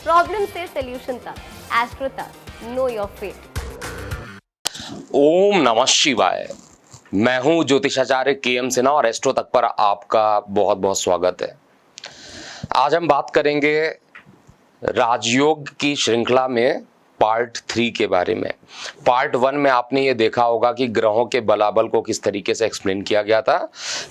Problem से solution तक, astro तक, नो योर फेट। ओम नमः शिवाय। मैं हूं ज्योतिषाचार्य के.एम. सिन्हा और एस्ट्रो तक पर आपका बहुत बहुत स्वागत है। आज हम बात करेंगे राजयोग की श्रृंखला में पार्ट 3 के बारे में। पार्ट 1 में आपने ये देखा होगा कि ग्रहों के बलाबल को किस तरीके से एक्सप्लेन किया गया था।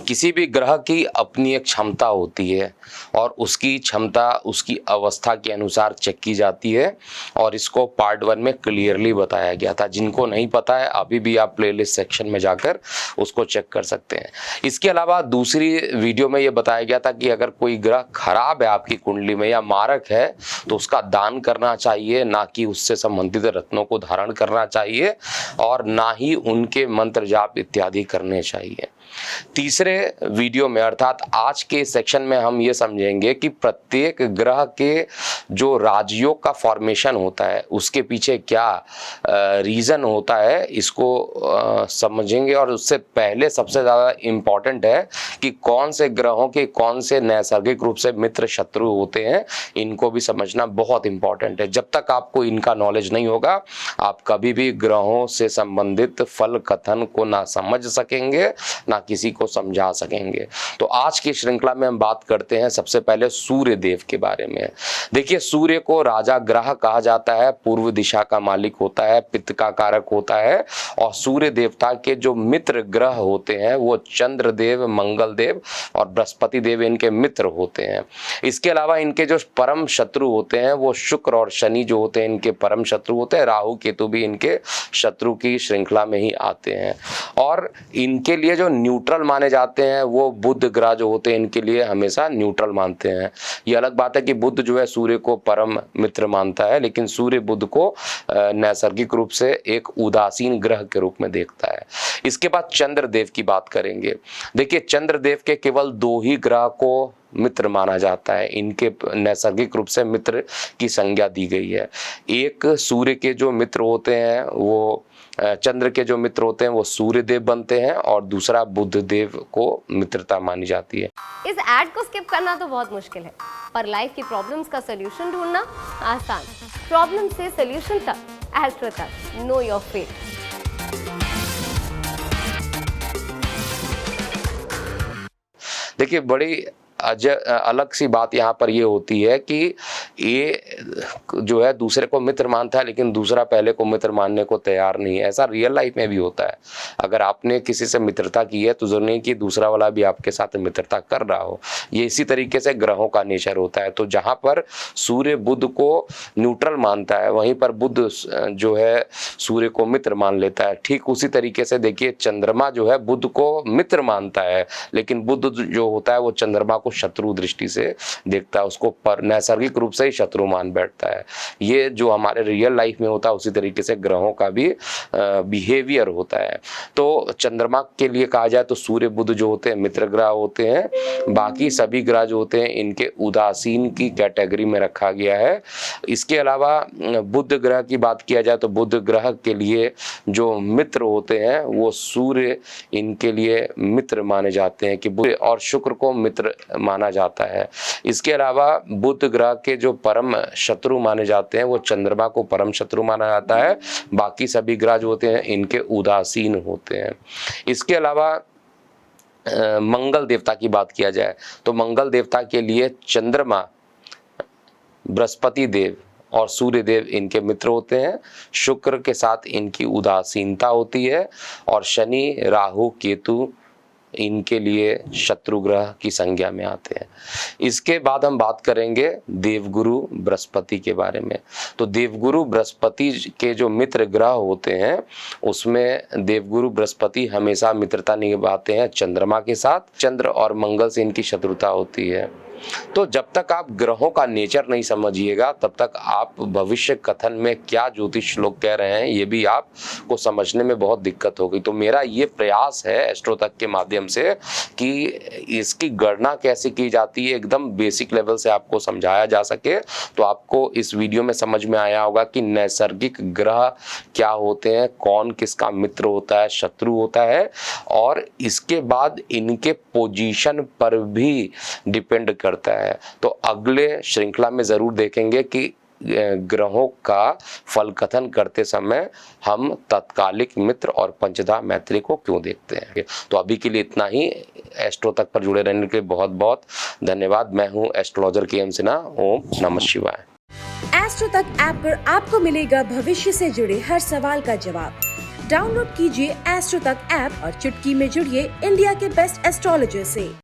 किसी भी ग्रह की अपनी एक क्षमता होती है और उसकी क्षमता उसकी अवस्था के अनुसार चेक की जाती है और इसको पार्ट 1 में क्लियरली बताया गया था। जिनको नहीं पता है अभी भी आप प्लेलिस्ट सेक्शन में जाकर उसको चेक कर सकते हैं। इसके अलावा दूसरी वीडियो में ये बताया गया था कि अगर कोई ग्रह खराब है आपकी कुंडली में या मारक है तो उसका दान करना चाहिए, ना कि उससे संबंधित रत्नों को धारण करना चाहिए और ना ही उनके मंत्र जाप इत्यादि करने चाहिए। तीसरे वीडियो में अर्थात आज के सेक्शन में हम ये समझेंगे कि प्रत्येक ग्रह के जो राजयोग का फॉर्मेशन होता है उसके पीछे क्या रीजन होता है, इसको समझेंगे। और उससे पहले सबसे ज़्यादा इम्पॉर्टेंट है कि कौन से ग्रहों के कौन से नैसर्गिक रूप से मित्र शत्रु होते हैं, इनको भी समझना बहुत इम्पॉर्टेंट है। जब तक आपको इनका नॉलेज नहीं होगा आप कभी भी ग्रहों से संबंधित फल कथन को ना समझ सकेंगे ना किसी को समझा सकेंगे। तो आज की श्रृंखला में हम बात करते हैं सबसे पहले सूर्य देव के बारे में। देखिए, सूर्य को राजा ग्रह कहा जाता है, पूर्व दिशा का मालिक होता है, पित्त का कारक होता है और सूर्य देवता के जो मित्र ग्रह होते हैं वो चंद्र देव, मंगल देव और बृहस्पति देव इनके मित्र होते हैं। इसके अलावा इनके जो परम शत्रु होते हैं वो शुक्र और शनि जो होते हैं इनके परम शत्रु होते हैं। राहु केतु भी इनके शत्रु की श्रृंखला में ही आते हैं और इनके लिए जो न्यूट्रल माने जाते हैं वो बुध ग्रह जो होते हैं इनके लिए हमेशा न्यूट्रल मानते हैं। ये अलग बात है कि बुध जो है सूर्य को परम मित्र मानता है, लेकिन सूर्य बुध को नैसर्गिक रूप से एक उदासीन ग्रह के रूप में देखता है। इसके बाद चंद्रदेव की बात करेंगे। देखिए, चंद्रदेव के केवल 2 ही ग्रह को मित्र माना जाता है, इनके नैसर्गिक रूप से मित्र की संज्ञा दी गई है। एक सूर्य के जो मित्र होते हैं वो चंद्र के जो मित्र होते हैं वो सूर्य देव बनते हैं और दूसरा बुध देव को मित्रता मानी जाती है। इस एड को स्किप करना तो बहुत मुश्किल है, पर लाइफ की प्रॉब्लम्स का सोल्यूशन ढूंढना आसान। प्रॉब्लम से सोल्यूशन तक, एस्ट्रो तक, नो योर फेट। देखिए, बड़ी अलग सी बात यहाँ पर ये होती है कि ये जो है दूसरे को मित्र मानता है लेकिन दूसरा पहले को मित्र मानने को तैयार नहीं है। ऐसा रियल लाइफ में भी होता है। अगर आपने किसी से मित्रता की है तो जरूरी नहीं कि दूसरा वाला भी आपके साथ मित्रता कर रहा हो। ये इसी तरीके से ग्रहों का नेचर होता है। तो जहाँ पर सूर्य बुध को न्यूट्रल मानता है वहीं पर बुध जो है सूर्य को मित्र मान लेता है। ठीक उसी तरीके से देखिए, चंद्रमा जो है बुध को मित्र मानता है लेकिन बुध जो होता है वो चंद्रमा को शत्रु दृष्टि से देखता है, उसको पर नैसर्गिक रूप से ही शत्रु मान बैठता है। ये जो हमारे रियल लाइफ में होता है उसी तरीके से ग्रहों का भी बिहेवियर होता है। तो चंद्रमा के लिए कहा जाए तो सूर्य बुध जो होते हैं मित्र ग्रह होते हैं, बाकी सभी ग्रह जो होते हैं इनके उदासीन की कैटेगरी में रखा गया है। इसके अलावा बुध ग्रह की बात किया जाए तो बुध ग्रह के लिए जो मित्र होते हैं वो सूर्य इनके लिए मित्र माने जाते हैं कि बुध और शुक्र को मित्र माना जाता है। इसके अलावा बुध ग्रह के जो परम शत्रु माने जाते हैं वो चंद्रमा को परम शत्रु माना जाता है। बाकी सभी ग्रह जो होते हैं इनके उदासीन होते हैं। इसके अलावा मंगल देवता की बात किया जाए तो मंगल देवता के लिए चंद्रमा, बृहस्पति देव और सूर्य देव इनके मित्र होते हैं। शुक्र के साथ इनकी उदासीनता होती है और शनि, राहु, केतु इनके लिए शत्रु ग्रह की संज्ञा में आते हैं। इसके बाद हम बात करेंगे देवगुरु बृहस्पति के बारे में। तो देवगुरु बृहस्पति के जो मित्र ग्रह होते हैं उसमें देवगुरु बृहस्पति हमेशा मित्रता निभाते हैं चंद्रमा के साथ। चंद्र और मंगल से इनकी शत्रुता होती है। तो जब तक आप ग्रहों का नेचर नहीं समझिएगा तब तक आप भविष्य कथन में क्या ज्योतिष लोग कह रहे हैं ये भी आपको समझने में बहुत दिक्कत होगी। तो मेरा ये प्रयास है एस्ट्रो तक के माध्यम से कि इसकी गणना कैसे की जाती है एकदम बेसिक लेवल से आपको समझाया जा सके। तो आपको इस वीडियो में समझ में आया होगा कि नैसर्गिक ग्रह क्या होते हैं, कौन किसका मित्र होता है, शत्रु होता है, और इसके बाद इनके पोजीशन पर भी डिपेंड करता है। तो अगले श्रृंखला में जरूर देखेंगे कि ग्रहों का फल कथन करते समय हम तत्कालिक मित्र और पंचधा मैत्री को क्यों देखते हैं। तो अभी के लिए इतना ही। एस्ट्रो तक पर जुड़े रहने के लिए बहुत बहुत धन्यवाद। मैं हूं एस्ट्रोलॉजर के एम सिन्हा। ओम नमः शिवाय। एस्ट्रो तक ऐप पर आपको मिलेगा भविष्य से जुड़े हर सवाल का जवाब। डाउनलोड कीजिए एस्ट्रो तक ऐप और चुटकी में जुड़िए इंडिया के बेस्ट एस्ट्रोलॉजर से।